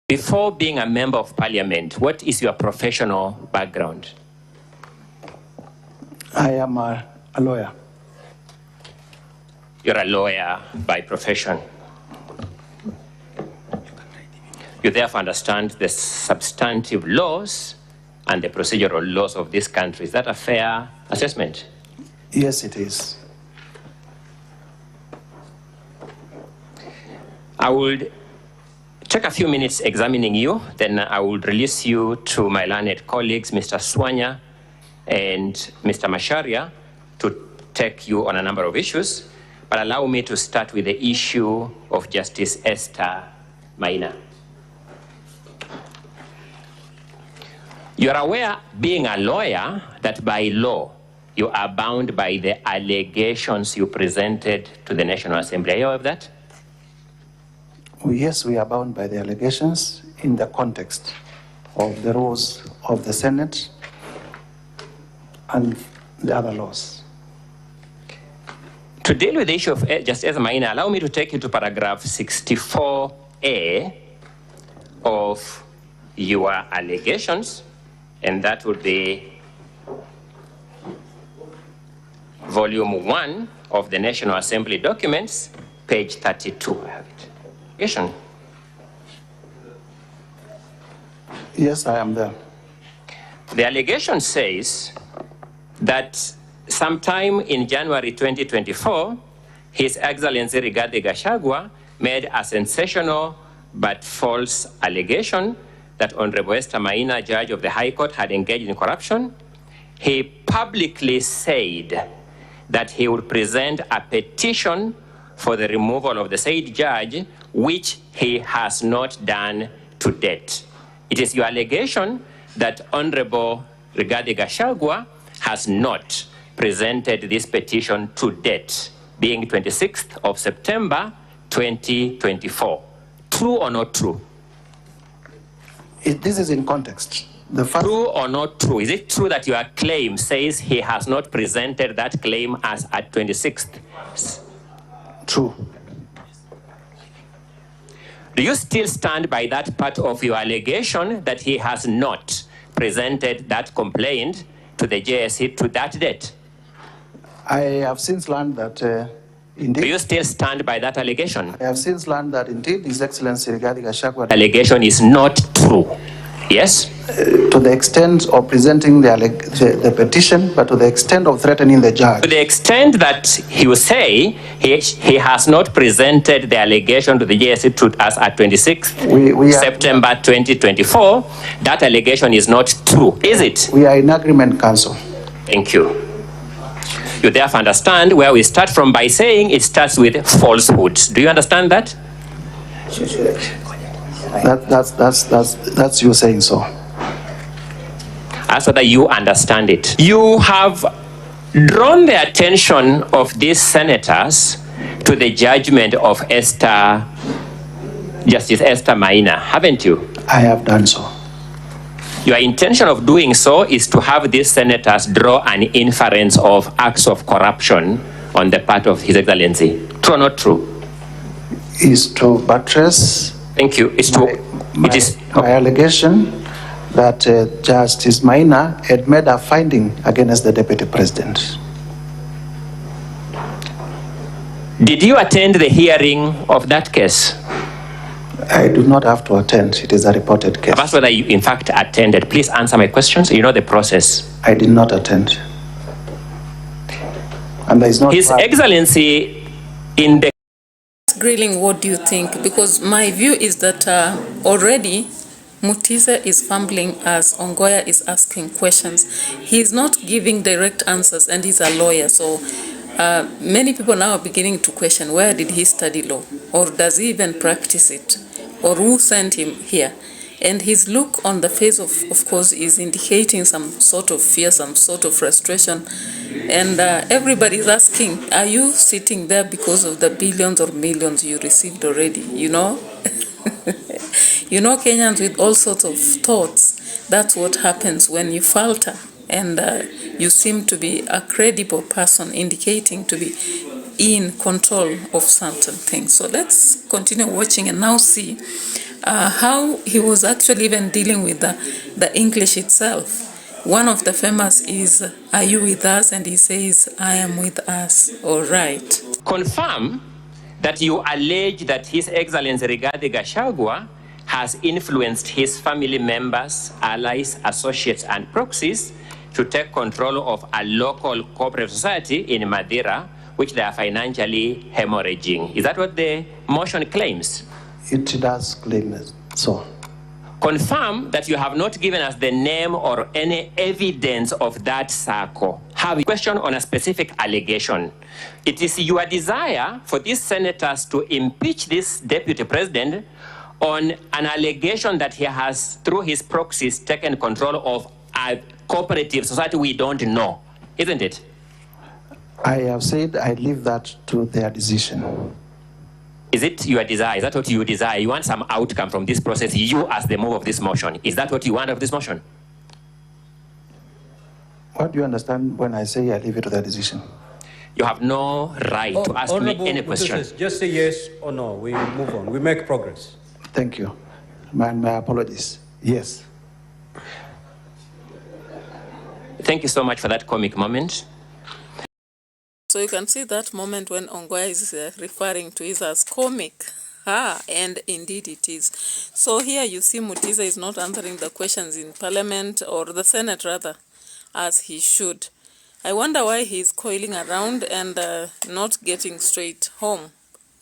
Before being a member of parliament, what is your professional background? I am a lawyer. You're a lawyer by profession. You therefore understand the substantive laws and the procedural laws of this country. Is that a fair assessment? Yes, it is. I would take a few minutes examining you, then I would release you to my learned colleagues, Mr. Swanya and Mr. Masharia, to take you on a number of issues. But allow me to start with the issue of Justice Esther Maina. You are aware, being a lawyer, that by law, you are bound by the allegations you presented to the National Assembly. Are you aware of that? Yes, we are bound by the allegations in the context of the rules of the Senate and the other laws. To deal with the issue of Justice Esther Maina, allow me to take you to paragraph 64A of your allegations, and that would be volume 1 of the National Assembly documents, page 32. I have it. Allegation. Yes, I am there. The allegation says that sometime in January 2024, His Excellency Rigathi Gachagua made a sensational but false allegation that Honorable Esther Maina, judge of the High Court, had engaged in corruption. He publicly said that he would present a petition for the removal of the said judge, which he has not done to date. It is your allegation that Honorable Rigathi Gachagua has not presented this petition to date, being 26th of September 2024. True or not true? This is in context. True or not true? Is it true that your claim says he has not presented that claim as at 26th? True. Do you still stand by that part of your allegation that he has not presented that complaint to the JSC to that date? I have since learned that indeed. Do you still stand by that allegation? I have since learned that indeed His Excellency Rigathi Gachagua allegation is not true. Yes? To the extent of presenting the petition, but to the extent of threatening the judge. To the extent that he will say he has not presented the allegation to the JSC to us at 26th September 2024, that allegation is not true, is it? We are in agreement, Counsel. Thank you. You therefore understand where we start from by saying it starts with falsehoods. Do you understand that? That's you saying so. As whether you understand it. You have drawn the attention of these senators to the judgment of Justice Esther Maina, haven't you? I have done so. Your intention of doing so is to have these senators draw an inference of acts of corruption on the part of His Excellency. True or not true? Is to buttress. Thank you. It's true. My allegation that Justice Maina had made a finding against the Deputy President. Did you attend the hearing of that case? I do not have to attend. It is a reported case. That's whether you in fact attended. Please answer my questions. You know the process. I did not attend. And there is no His Excellency in the grilling, what do you think? Because my view is that already Mutise is fumbling as Ongoya is asking questions. He's not giving direct answers, and he's a lawyer. So many people now are beginning to question, where did he study law? Or does he even practice it? Or who sent him here? And his look on the face of course, is indicating some sort of fear, some sort of frustration. And everybody's asking, are you sitting there because of the billions or millions you received already? You know? You know, Kenyans with all sorts of thoughts, that's what happens when you falter. And you seem to be a credible person, indicating to be in control of certain things. So let's continue watching and now see how he was actually even dealing with the English itself. One of the famous is, "Are you with us?" And he says, "I am with us." All right. Confirm that you allege that His Excellency Rigathi Gachagua has influenced his family members, allies, associates, and proxies to take control of a local cooperative society in Madeira, which they are financially hemorrhaging. Is that what the motion claims? It does claim so. Confirm that you have not given us the name or any evidence of that circle. Have a question on a specific allegation. It is your desire for these senators to impeach this deputy president on an allegation that he has, through his proxies, taken control of a cooperative society we don't know, isn't it? I have said I leave that to their decision. Is it your desire? Is that what you desire? You want some outcome from this process, you as the mover of this motion. Is that what you want of this motion? What do you understand when I say I leave it to their decision? You have no right to ask me any question. Just say yes or no. We move on. We make progress. Thank you. My apologies. Yes. Thank you so much for that comic moment. So you can see that moment when Ongoya is referring to it as comic. And indeed it is. So here you see Mutise is not answering the questions in Parliament, or the Senate rather, as he should. I wonder why he's coiling around and not getting straight home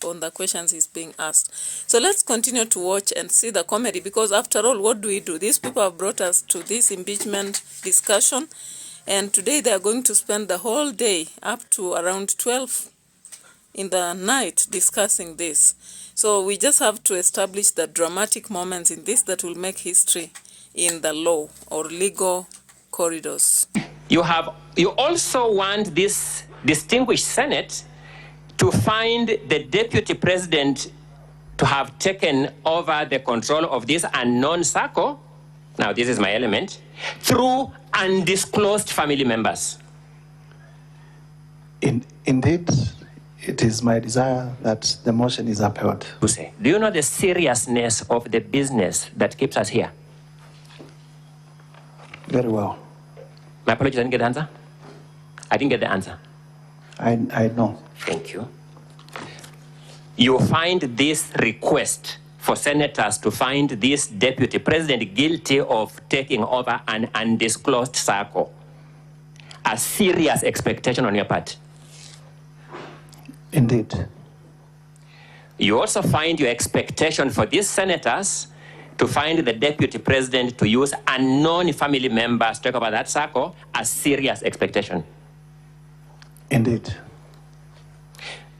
on the questions he's being asked. So let's continue to watch and see the comedy, because after all, what do we do? These people have brought us to this impeachment discussion, and today they are going to spend the whole day up to around 12 in the night discussing this. So we just have to establish the dramatic moments in this that will make history in the law or legal corridors. You also want this distinguished Senate to find the deputy president to have taken over the control of this unknown circle, now this is my element, through undisclosed family members. Indeed, it is my desire that the motion is upheld. Do you know the seriousness of the business that keeps us here? Very well. My apologies, I didn't get the answer. I didn't get the answer. I know. Thank you. You find this request for senators to find this deputy president guilty of taking over an undisclosed circle a serious expectation on your part? Indeed. You also find your expectation for these senators to find the deputy president to use unknown family members to take over that circle a serious expectation? Indeed.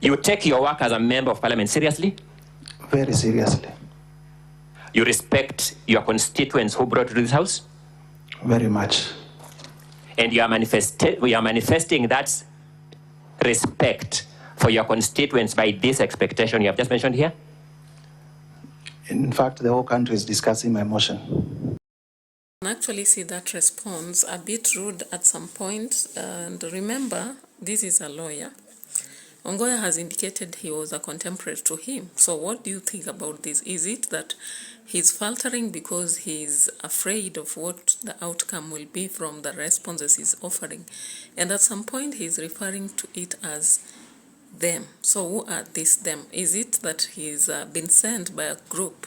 You take your work as a member of parliament seriously? Very seriously. You respect your constituents who brought you to this house? Very much. And you are manifesting that respect for your constituents by this expectation you have just mentioned here? In fact, the whole country is discussing my motion. You can actually see that response a bit rude at some point. And remember, this is a lawyer. Ongoya has indicated he was a contemporary to him. So what do you think about this? Is it that he's faltering because he's afraid of what the outcome will be from the responses he's offering? And at some point he's referring to it as them. So who are these them? Is it that he's been sent by a group?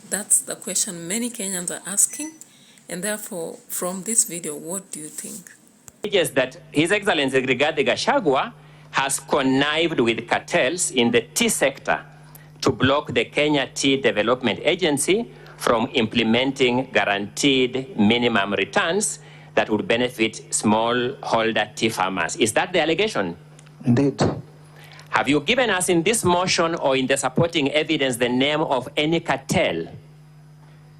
That's the question many Kenyans are asking. And therefore, from this video, what do you think? Yes, that His Excellency Rigathi Gachagua has connived with cartels in the tea sector to block the Kenya Tea Development Agency from implementing guaranteed minimum returns that would benefit smallholder tea farmers. Is that the allegation? Indeed. Have you given us in this motion or in the supporting evidence the name of any cartel?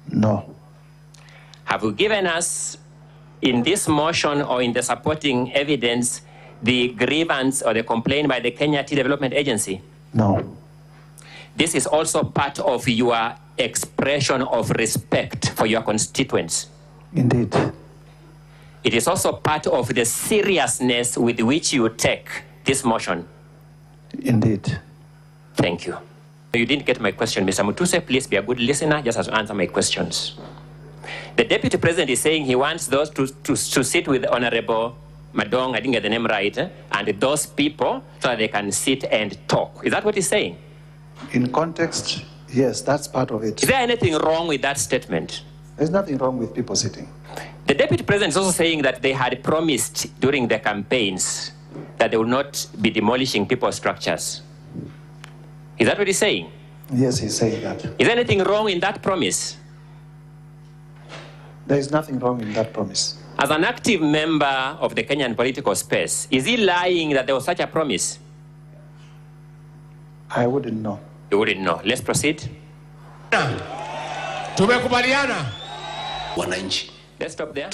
No. Have you given us in this motion or in the supporting evidence the grievance or the complaint by the Kenya Tea Development Agency? No. This is also part of your expression of respect for your constituents. Indeed. It is also part of the seriousness with which you take this motion. Indeed. Thank you. You didn't get my question, Mr. Mutise. Please be a good listener, just to answer my questions. The Deputy President is saying he wants those to sit with Honorable Madong, I didn't get the name right, and those people so that they can sit and talk. Is that what he's saying? In context, yes, that's part of it. Is there anything wrong with that statement? There's nothing wrong with people sitting. The Deputy President is also saying that they had promised during the campaigns that they will not be demolishing people's structures. Is that what he's saying? Yes, he's saying that. Is there anything wrong in that promise? There is nothing wrong in that promise. As an active member of the Kenyan political space, is he lying that there was such a promise? I wouldn't know. You wouldn't know. Let's proceed. Tumekubaliana. Wananchi. Let's stop there.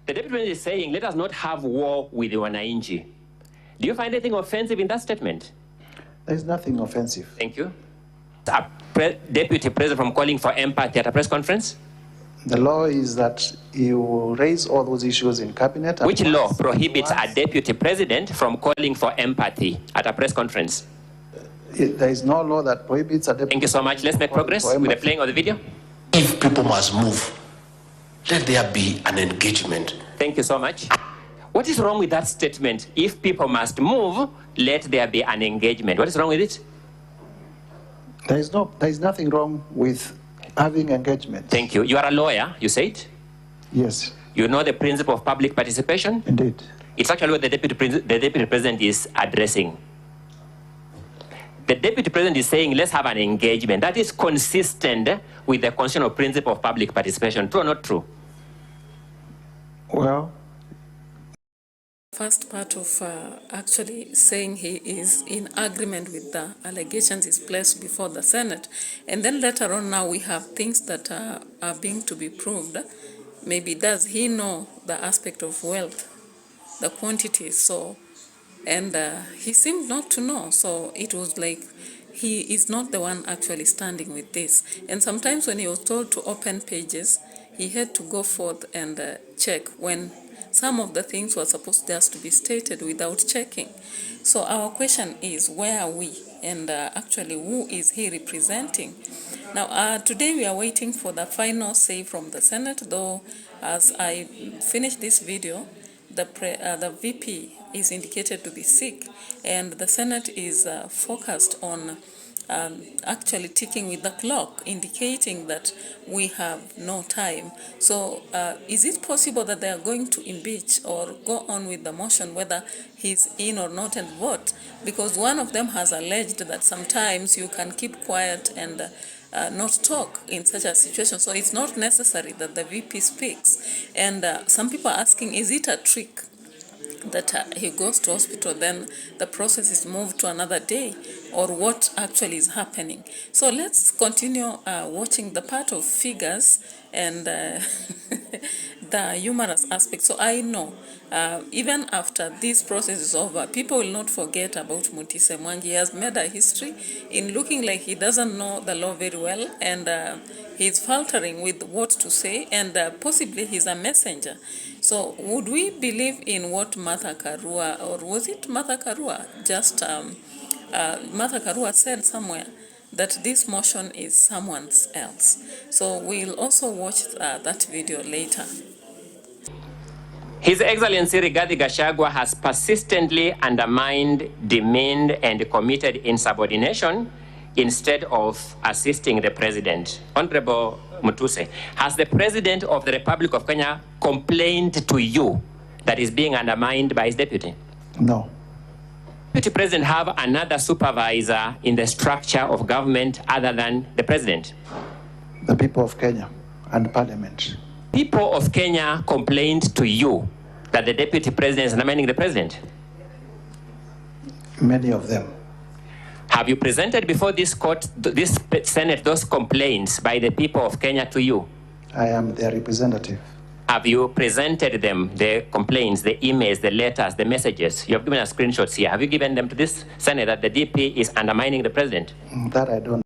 The Deputy President is saying, let us not have war with the Wananchi. Do you find anything offensive in that statement? There is nothing offensive. Thank you. A Deputy President from calling for empathy at a press conference? The law is that you raise all those issues in cabinet. Which law prohibits a Deputy President from calling for empathy at a press conference? There is no law that prohibits a deputy. Thank you so much. Let's make progress with the playing of the video. If people must move, let there be an engagement. Thank you so much. What is wrong with that statement? If people must move, let there be an engagement. What is wrong with it? There is nothing wrong with having engagement. Thank you. You are a lawyer, you said? Yes. You know the principle of public participation? Indeed. It's actually what the Deputy President is addressing. The Deputy President is saying, let's have an engagement. That is consistent with the constitutional principle of public participation. True or not true? Well, first part of actually saying he is in agreement with the allegations is placed before the Senate. And then later on now we have things that are being to be proved. Maybe does he know the aspect of wealth, the quantity? So, and he seemed not to know. So it was like he is not the one actually standing with this. And sometimes when he was told to open pages, he had to go forth and check when some of the things were supposed just to be stated without checking. So our question is, where are we? And actually, who is he representing? Now, today we are waiting for the final say from the Senate, though as I finish this video, the VP is indicated to be sick, and the Senate is focused on actually ticking with the clock, indicating that we have no time. So is it possible that they are going to impeach or go on with the motion whether he's in or not and vote? Because one of them has alleged that sometimes you can keep quiet and not talk in such a situation. So it's not necessary that the VP speaks. And some people are asking, is it a trick that he goes to hospital, then the process is moved to another day, or what actually is happening? So let's continue watching the part of figures and the humorous aspect. So I know even after this process is over, people will not forget about Mutise Mwangi. He has made a history in looking like he doesn't know the law very well, and he's faltering with what to say, and possibly he's a messenger. So would we believe in what Martha Karua, or was it Martha Karua? Just Martha Karua said somewhere that this motion is someone else. So we'll also watch that video later. His Excellency Rigathi Gachagua has persistently undermined, demeaned, and committed insubordination instead of assisting the President. Honorable Mutise, has the President of the Republic of Kenya complained to you that is being undermined by his deputy? No. Deputy President have another supervisor in the structure of government other than the President? The people of Kenya and Parliament. People of Kenya complained to you that the Deputy President is undermining the President? Many of them. Have you presented before this court, this Senate, those complaints by the people of Kenya to you? I am their representative. Have you presented them, the complaints, the emails, the letters, the messages? You have given us screenshots here. Have you given them to this Senate that the DP is undermining the President? That I don't